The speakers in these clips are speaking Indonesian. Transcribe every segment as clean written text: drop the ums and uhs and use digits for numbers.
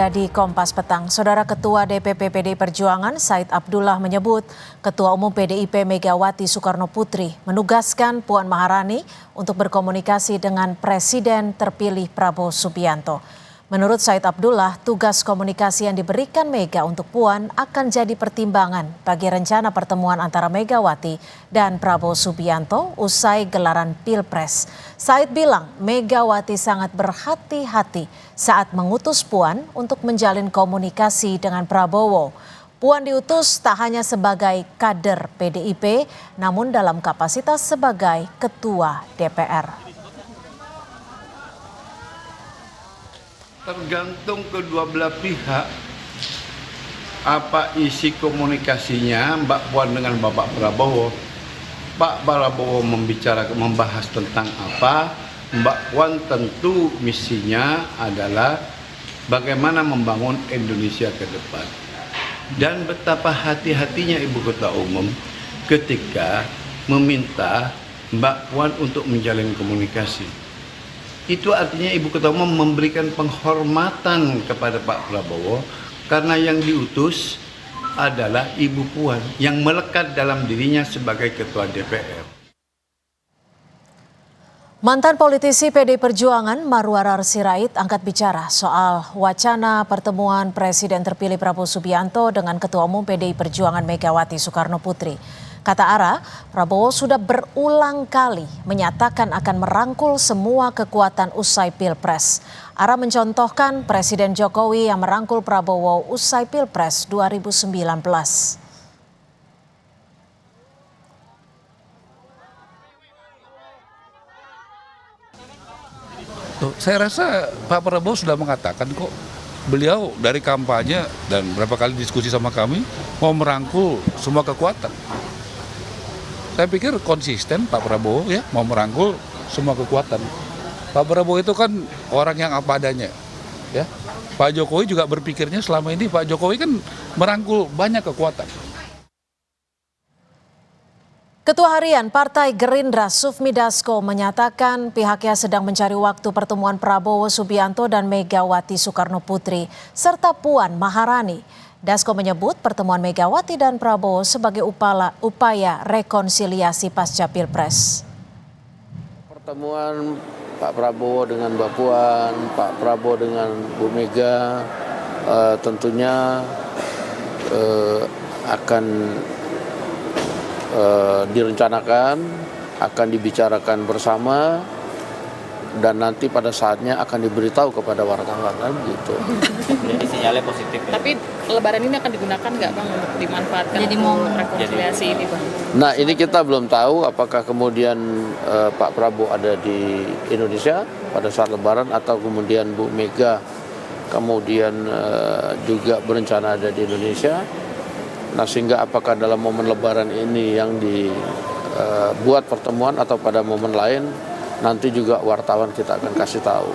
Di Kompas Petang, Saudara Ketua DPP PDI Perjuangan Said Abdullah menyebut Ketua Umum PDIP Megawati Soekarno Putri menugaskan Puan Maharani untuk berkomunikasi dengan Presiden terpilih Prabowo Subianto. Menurut Said Abdullah, tugas komunikasi yang diberikan Mega untuk Puan akan jadi pertimbangan bagi rencana pertemuan antara Megawati dan Prabowo Subianto usai gelaran Pilpres. Said bilang Megawati sangat berhati-hati saat mengutus Puan untuk menjalin komunikasi dengan Prabowo. Puan diutus tak hanya sebagai kader PDIP, namun dalam kapasitas sebagai Ketua DPR. Tergantung kedua belah pihak apa isi komunikasinya Mbak Puan dengan Bapak Prabowo. Pak Prabowo membahas tentang apa, Mbak Puan tentu misinya adalah bagaimana membangun Indonesia ke depan. Dan betapa hati-hatinya Ibu Ketua Umum ketika meminta Mbak Puan untuk menjalin komunikasi. Itu artinya Ibu Ketua Umum memberikan penghormatan kepada Pak Prabowo karena yang diutus adalah Ibu Puan yang melekat dalam dirinya sebagai Ketua DPR. Mantan politisi PDI Perjuangan Marwarar Sirait angkat bicara soal wacana pertemuan Presiden terpilih Prabowo Subianto dengan Ketua Umum PDI Perjuangan Megawati Soekarno Putri. Kata Ara, Prabowo sudah berulang kali menyatakan akan merangkul semua kekuatan usai Pilpres. Ara mencontohkan Presiden Jokowi yang merangkul Prabowo usai Pilpres 2019. Saya rasa Pak Prabowo sudah mengatakan kok, beliau dari kampanye dan berapa kali diskusi sama kami mau merangkul semua kekuatan. Saya pikir konsisten Pak Prabowo ya mau merangkul semua kekuatan. Pak Prabowo itu kan orang yang apa adanya ya. Pak Jokowi juga berpikirnya selama ini Pak Jokowi kan merangkul banyak kekuatan. Ketua Harian Partai Gerindra Sufmi Dasko menyatakan pihaknya sedang mencari waktu pertemuan Prabowo Subianto dan Megawati Soekarno Putri serta Puan Maharani. Dasko menyebut pertemuan Megawati dan Prabowo sebagai upaya rekonsiliasi pasca Pilpres. Pertemuan Pak Prabowo dengan Mbak Puan, Pak Prabowo dengan Bu Mega tentunya akan direncanakan, akan dibicarakan bersama, dan nanti pada saatnya akan diberitahu kepada wartawan kan gitu. Jadi sinyalnya positif ya. Tapi Lebaran ini akan digunakan nggak Bang untuk dimanfaatkan jadi momen rekonsiliasi ini Bang? Nah ini kita belum tahu apakah kemudian Pak Prabowo ada di Indonesia pada saat Lebaran atau kemudian Bu Mega kemudian juga berencana ada di Indonesia. Nah sehingga apakah dalam momen Lebaran ini yang dibuat pertemuan atau pada momen lain, nanti juga wartawan kita akan kasih tahu.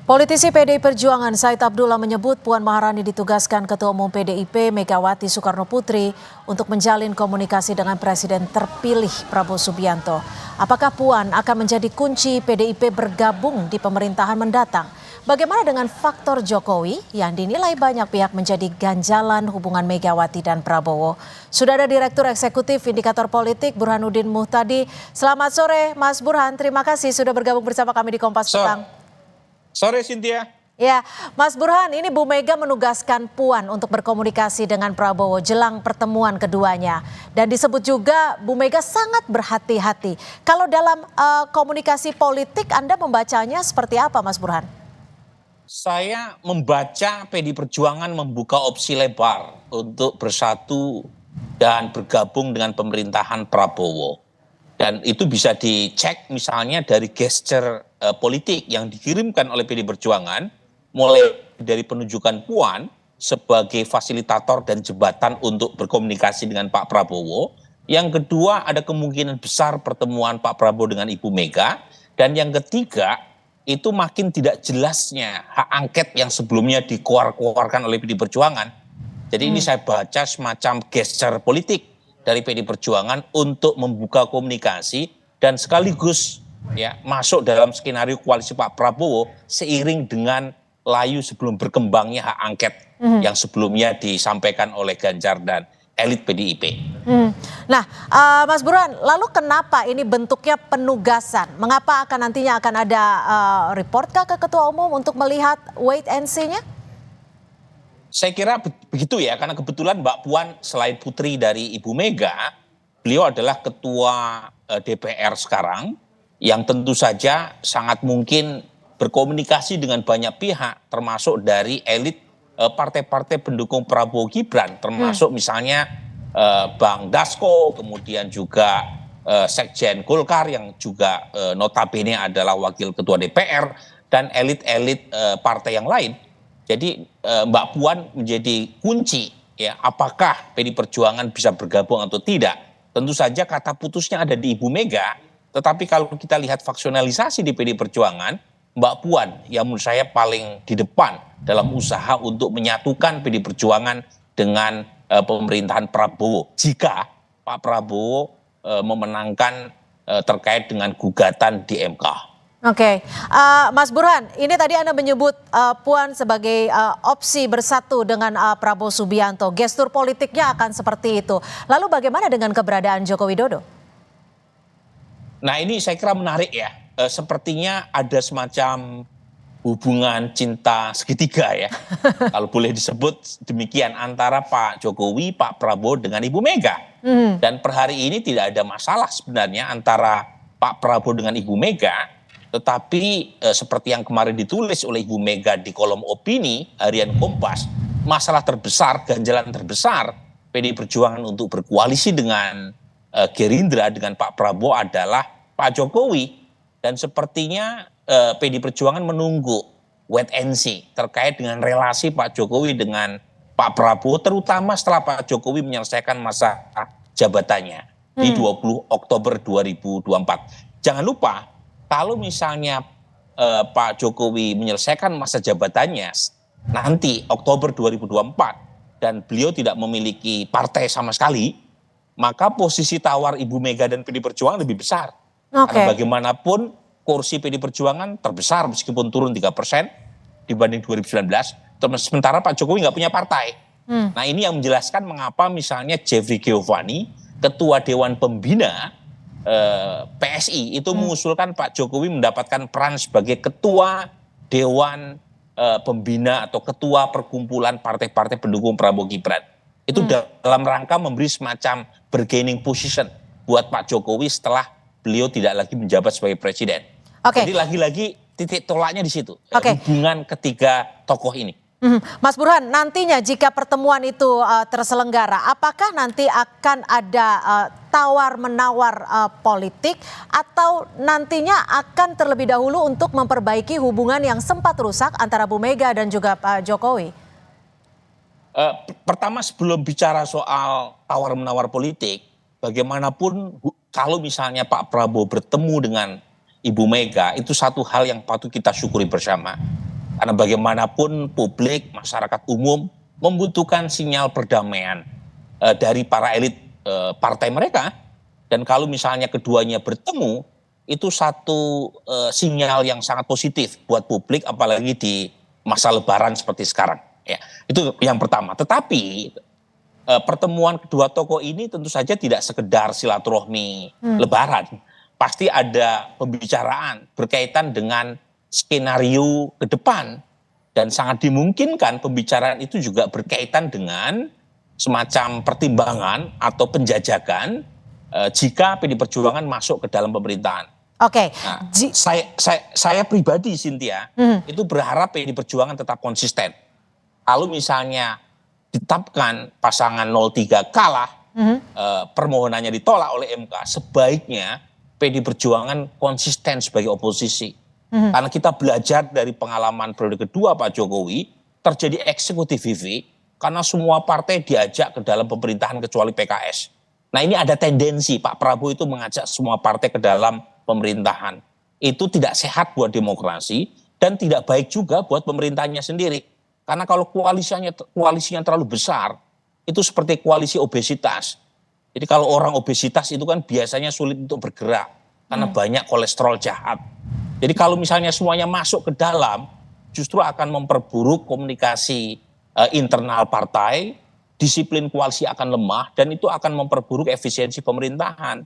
Politisi PDI Perjuangan Said Abdullah menyebut Puan Maharani ditugaskan Ketua Umum PDIP Megawati Soekarno Putri untuk menjalin komunikasi dengan Presiden terpilih Prabowo Subianto. Apakah Puan akan menjadi kunci PDIP bergabung di pemerintahan mendatang? Bagaimana dengan faktor Jokowi yang dinilai banyak pihak menjadi ganjalan hubungan Megawati dan Prabowo? Sudah ada Direktur Eksekutif Indikator Politik Burhanuddin Muhtadi. Selamat sore Mas Burhan, terima kasih sudah bergabung bersama kami di Kompas Petang. Sore Cynthia. Ya, Mas Burhan, ini Bu Mega menugaskan Puan untuk berkomunikasi dengan Prabowo jelang pertemuan keduanya. Dan disebut juga Bu Mega sangat berhati-hati. Kalau dalam komunikasi politik Anda membacanya seperti apa Mas Burhan? Saya membaca PDI Perjuangan membuka opsi lebar untuk bersatu dan bergabung dengan pemerintahan Prabowo. Dan itu bisa dicek misalnya dari gesture politik yang dikirimkan oleh PDI Perjuangan, mulai dari penunjukan Puan sebagai fasilitator dan jembatan untuk berkomunikasi dengan Pak Prabowo. Yang kedua, ada kemungkinan besar pertemuan Pak Prabowo dengan Ibu Mega. Dan yang ketiga, itu makin tidak jelasnya hak angket yang sebelumnya dikeluarkan oleh PDI Perjuangan. Jadi ini saya baca semacam gesture politik dari PDI Perjuangan untuk membuka komunikasi dan sekaligus ya masuk dalam skenario koalisi Pak Prabowo seiring dengan layu sebelum berkembangnya hak angket yang sebelumnya disampaikan oleh Ganjar dan elit PDIP. Nah, Mas Burhan, lalu kenapa ini bentuknya penugasan? Mengapa nantinya akan ada report kah ke Ketua Umum untuk melihat wait and see-nya? Saya kira begitu ya, karena kebetulan Mbak Puan selain putri dari Ibu Mega, beliau adalah ketua DPR sekarang yang tentu saja sangat mungkin berkomunikasi dengan banyak pihak, termasuk dari elit partai-partai pendukung Prabowo Gibran, termasuk misalnya Bang Dasko, kemudian juga Sekjen Golkar yang juga notabene adalah wakil ketua DPR, dan elit-elit partai yang lain. Jadi Mbak Puan menjadi kunci ya, apakah PD Perjuangan bisa bergabung atau tidak. Tentu saja kata putusnya ada di Ibu Mega, tetapi kalau kita lihat faksionalisasi di PD Perjuangan, Mbak Puan yang menurut saya paling di depan dalam usaha untuk menyatukan PD Perjuangan dengan pemerintahan Prabowo. Jika Pak Prabowo memenangkan terkait dengan gugatan di MK. Oke, Mas Burhan, ini tadi Anda menyebut Puan sebagai opsi bersatu dengan Prabowo Subianto. Gestur politiknya akan seperti itu. Lalu bagaimana dengan keberadaan Joko Widodo? Nah ini saya kira menarik ya. Sepertinya ada semacam hubungan cinta segitiga ya. Kalau boleh disebut demikian antara Pak Jokowi, Pak Prabowo dengan Ibu Mega. Dan per hari ini tidak ada masalah sebenarnya antara Pak Prabowo dengan Ibu Mega. Tetapi seperti yang kemarin ditulis oleh Ibu Mega di kolom opini harian Kompas, masalah terbesar, ganjalan terbesar PDI Perjuangan untuk berkoalisi dengan Gerindra, dengan Pak Prabowo adalah Pak Jokowi. Dan sepertinya PDI Perjuangan menunggu wait and see terkait dengan relasi Pak Jokowi dengan Pak Prabowo, terutama setelah Pak Jokowi menyelesaikan masa jabatannya di 20 Oktober 2024. Jangan lupa, kalau misalnya Pak Jokowi menyelesaikan masa jabatannya nanti Oktober 2024 dan beliau tidak memiliki partai sama sekali, maka posisi tawar Ibu Mega dan PD Perjuangan lebih besar. Karena bagaimanapun kursi PD Perjuangan terbesar meskipun turun 3% dibanding 2019, sementara Pak Jokowi nggak punya partai. Nah ini yang menjelaskan mengapa misalnya Jeffrey Giovanni, Ketua Dewan Pembina PSI itu mengusulkan Pak Jokowi mendapatkan peran sebagai ketua Dewan Pembina atau ketua perkumpulan partai-partai pendukung Prabowo Gibran. Itu dalam rangka memberi semacam bargaining position buat Pak Jokowi setelah beliau tidak lagi menjabat sebagai presiden. Jadi lagi-lagi titik tolaknya di situ, hubungan ketiga tokoh ini. Mas Burhan, nantinya jika pertemuan itu terselenggara, apakah nanti akan ada tawar-menawar politik atau nantinya akan terlebih dahulu untuk memperbaiki hubungan yang sempat rusak antara Bu Mega dan juga Pak Jokowi? Pertama sebelum bicara soal tawar-menawar politik, bagaimanapun kalau misalnya Pak Prabowo bertemu dengan Ibu Mega, itu satu hal yang patut kita syukuri bersama. Karena bagaimanapun publik, masyarakat umum membutuhkan sinyal perdamaian dari para elit partai mereka. Dan kalau misalnya keduanya bertemu, itu satu sinyal yang sangat positif buat publik, apalagi di masa lebaran seperti sekarang. Ya, itu yang pertama. Tetapi pertemuan kedua tokoh ini tentu saja tidak sekedar silaturahmi lebaran. Pasti ada pembicaraan berkaitan dengan skenario ke depan, dan sangat dimungkinkan pembicaraan itu juga berkaitan dengan semacam pertimbangan atau penjajakan jika PD Perjuangan masuk ke dalam pemerintahan. Nah, saya pribadi Cynthia itu berharap PD Perjuangan tetap konsisten. Kalau misalnya ditetapkan pasangan 03 kalah, permohonannya ditolak oleh MK, sebaiknya PD Perjuangan konsisten sebagai oposisi. Karena kita belajar dari pengalaman periode kedua Pak Jokowi, terjadi eksekutif VV karena semua partai diajak ke dalam pemerintahan kecuali PKS. Nah ini ada tendensi Pak Prabowo itu mengajak semua partai ke dalam pemerintahan. Itu tidak sehat buat demokrasi dan tidak baik juga buat pemerintahnya sendiri. Karena kalau koalisinya terlalu besar, itu seperti koalisi obesitas. Jadi kalau orang obesitas itu kan biasanya sulit untuk bergerak karena banyak kolesterol jahat. Jadi kalau misalnya semuanya masuk ke dalam, justru akan memperburuk komunikasi internal partai, disiplin koalisi akan lemah, dan itu akan memperburuk efisiensi pemerintahan.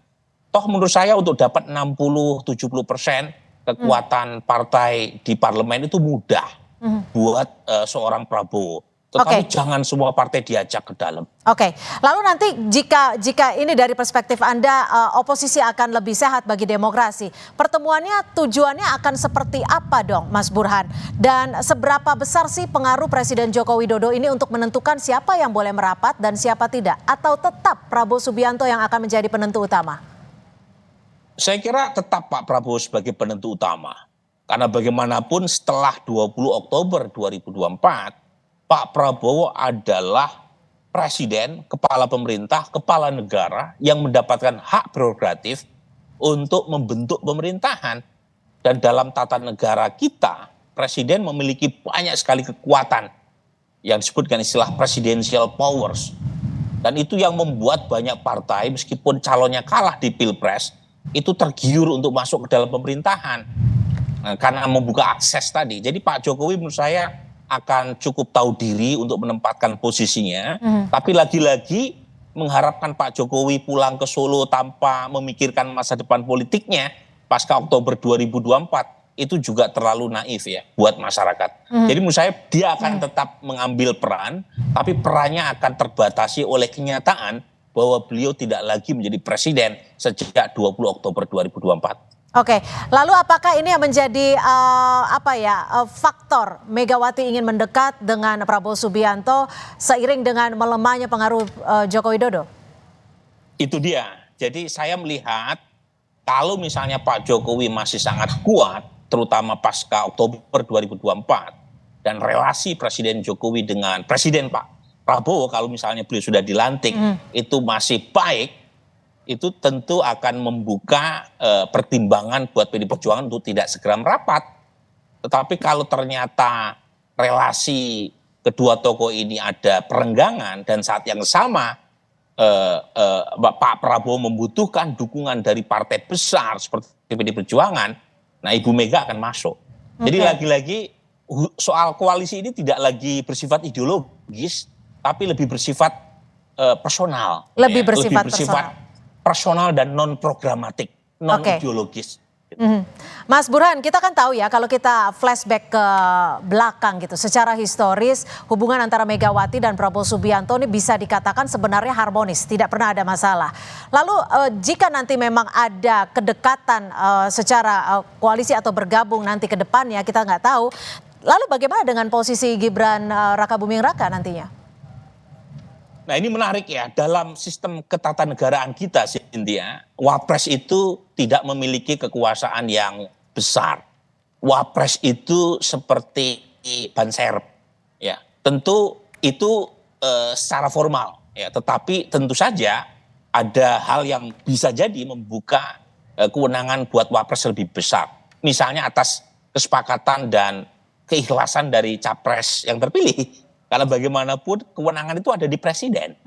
Toh menurut saya untuk dapat 60-70% kekuatan partai di parlemen itu mudah buat seorang Prabowo. Tetapi jangan semua partai diajak ke dalam. Oke, lalu nanti jika ini dari perspektif Anda, oposisi akan lebih sehat bagi demokrasi. Pertemuannya tujuannya akan seperti apa dong, Mas Burhan? Dan seberapa besar sih pengaruh Presiden Joko Widodo ini untuk menentukan siapa yang boleh merapat dan siapa tidak? Atau tetap Prabowo Subianto yang akan menjadi penentu utama? Saya kira tetap Pak Prabowo sebagai penentu utama. Karena bagaimanapun setelah 20 Oktober 2024, Pak Prabowo adalah presiden, kepala pemerintah, kepala negara yang mendapatkan hak prerogatif untuk membentuk pemerintahan. Dan dalam tata negara kita, presiden memiliki banyak sekali kekuatan yang disebut dengan istilah presidential powers. Dan itu yang membuat banyak partai meskipun calonnya kalah di Pilpres, itu tergiur untuk masuk ke dalam pemerintahan. Nah, karena membuka akses tadi. Jadi Pak Jokowi menurut saya akan cukup tahu diri untuk menempatkan posisinya. Tapi lagi-lagi mengharapkan Pak Jokowi pulang ke Solo tanpa memikirkan masa depan politiknya pasca Oktober 2024 itu juga terlalu naif ya buat masyarakat. Jadi menurut saya dia akan tetap mengambil peran, tapi perannya akan terbatasi oleh kenyataan bahwa beliau tidak lagi menjadi presiden sejak 20 Oktober 2024. Oke, lalu apakah ini yang menjadi faktor Megawati ingin mendekat dengan Prabowo Subianto seiring dengan melemahnya pengaruh Joko Widodo? Itu dia. Jadi saya melihat kalau misalnya Pak Jokowi masih sangat kuat, terutama pasca Oktober 2024, dan relasi Presiden Jokowi dengan Presiden Pak Prabowo kalau misalnya beliau sudah dilantik itu masih baik, itu tentu akan membuka pertimbangan buat PD Perjuangan untuk tidak segera merapat. Tetapi kalau ternyata relasi kedua tokoh ini ada perenggangan dan saat yang sama Pak Prabowo membutuhkan dukungan dari partai besar seperti PD Perjuangan, nah Ibu Mega akan masuk. Jadi lagi-lagi soal koalisi ini tidak lagi bersifat ideologis, tapi lebih bersifat personal. Lebih bersifat personal dan non-programatik, non-ideologis. Mas Burhan, kita kan tahu ya kalau kita flashback ke belakang gitu, secara historis hubungan antara Megawati dan Prabowo Subianto ini bisa dikatakan sebenarnya harmonis, tidak pernah ada masalah. Lalu jika nanti memang ada kedekatan secara koalisi atau bergabung nanti ke depannya, kita nggak tahu. Lalu bagaimana dengan posisi Gibran Raka Buming Raka nantinya? Nah ini menarik ya, dalam sistem ketatanegaraan kita Cynthia, Wapres itu tidak memiliki kekuasaan yang besar. Wapres itu seperti ban serep, ya. Tentu itu secara formal, ya. Tetapi tentu saja ada hal yang bisa jadi membuka kewenangan buat Wapres lebih besar. Misalnya atas kesepakatan dan keikhlasan dari capres yang terpilih. Karena bagaimanapun kewenangan itu ada di presiden.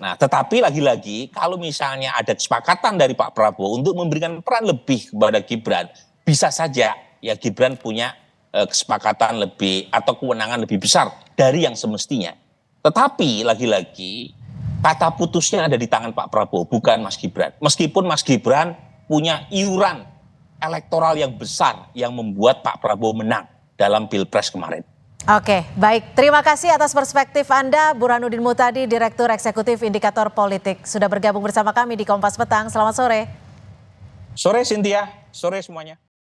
Nah, tetapi lagi-lagi kalau misalnya ada kesepakatan dari Pak Prabowo untuk memberikan peran lebih kepada Gibran, bisa saja ya Gibran punya kesepakatan lebih atau kewenangan lebih besar dari yang semestinya. Tetapi lagi-lagi kata putusnya ada di tangan Pak Prabowo, bukan Mas Gibran. Meskipun Mas Gibran punya iuran elektoral yang besar yang membuat Pak Prabowo menang dalam Pilpres kemarin. Oke, baik. Terima kasih atas perspektif Anda, Burhanuddin Muhtadi, Direktur Eksekutif Indikator Politik. Sudah bergabung bersama kami di Kompas Petang. Selamat sore. Sore Cynthia, sore semuanya.